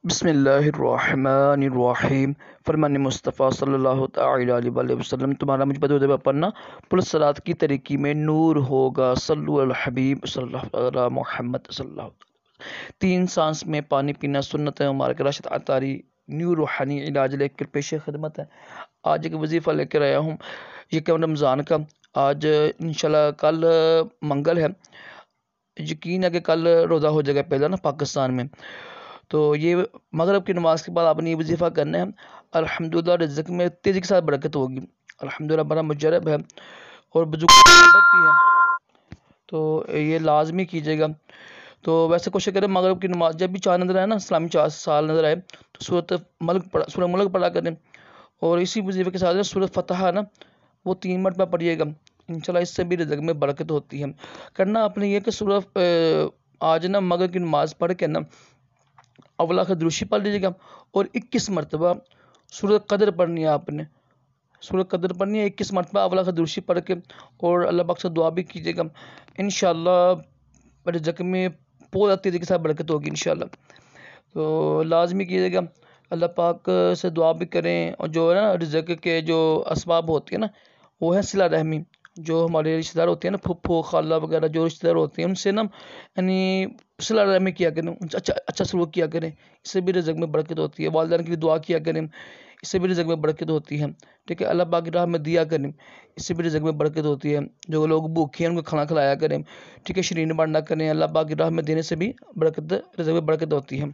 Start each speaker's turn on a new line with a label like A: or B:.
A: بسم اللہ الرحمن الرحیم۔ فرمان مصطفیٰ صلی اللہ تعالی علیہ وسلم، تمہارا مجھ پر درود پڑھنا پلس صلوات کی طریقی میں نور ہوگا۔ صلو علی الحبیب صلی اللہ علیہ محمد صلی اللہ علیہ وسلم۔ 3 سانس میں پانی پینا سنت ہے مبارک راشد عطاری نیو روحانی علاج لے کر پیش خدمت ہے۔ آج ایک وظیفہ لے کر آیا ہوں یکم رمضان کا۔ آج انشاءاللہ کل منگل ہے، یقین ہے کہ کل روزہ ہو جائے گا پہلا نا پاکستان میں۔ تو یہ مغرب کی نماز کے بعد آپ نے یہ وظیفہ کرنا ہے۔ الحمدللہ رزق میں تیزی کے ساتھ برکت ہوگی، الحمدللہ بڑا مجرب ہے اور بزرگ بھی ہے، تو یہ لازمی کیجیے گا۔ تو ویسے کوشش کریں مغرب کی نماز جب بھی چاند نظر آئے نا، اسلامی سال نظر آئے تو سورہ ملک پڑھا کریں، اور اسی وظیفے کے ساتھ سورہ فتح ہے نا وہ 3 مرتبہ پڑھیے گا، انشاءاللہ اس سے بھی رزق میں برکت ہوتی ہے۔ کرنا آپ نے یہ کہ سورہ آج نا مغرب کی نماز پڑھ کے نا اولا کا دروشی پڑھ لیجیے گا، اور 21 مرتبہ سورہ قدر پڑھنی ہے آپ نے، سورہ قدر پڑھنی ہے 21 مرتبہ اولا کا دروشی پڑھ کے، اور اللہ پاک سے دعا بھی کیجیے گا، انشاءاللہ رزق میں بہت تیزی کے ساتھ برکت ہوگی انشاءاللہ۔ تو لازمی کیجیے گا، اللہ پاک سے دعا بھی کریں، اور جو ہے نا رزق کے جو اسباب ہوتے ہیں نا وہ ہے صلہ رحمی، جو ہمارے رشتہ دار ہوتے ہیں نا پھپھو خالہ وغیرہ جو رشتہ دار ہوتے ہیں ان سے نا یعنی صلہ رحمی کیا کریں، ان سے اچھا سلوک کیا کریں، اس سے بھی رزق میں برکت ہوتی ہے۔ والدین کے لیے دعا کیا کریں، اس سے بھی رزق میں برکت ہوتی ہے، ٹھیک ہے۔ اللہ پاک کی راہ میں دیا کریں، اس سے بھی رزق میں برکت ہوتی ہے۔ جو لوگ بھوکے ہیں ان کو کھانا کھلایا کریں، ٹھیک ہے، شرین بانٹا کریں، اللہ پاک کی راہ میں دینے سے بھی رزق میں برکت ہوتی ہے۔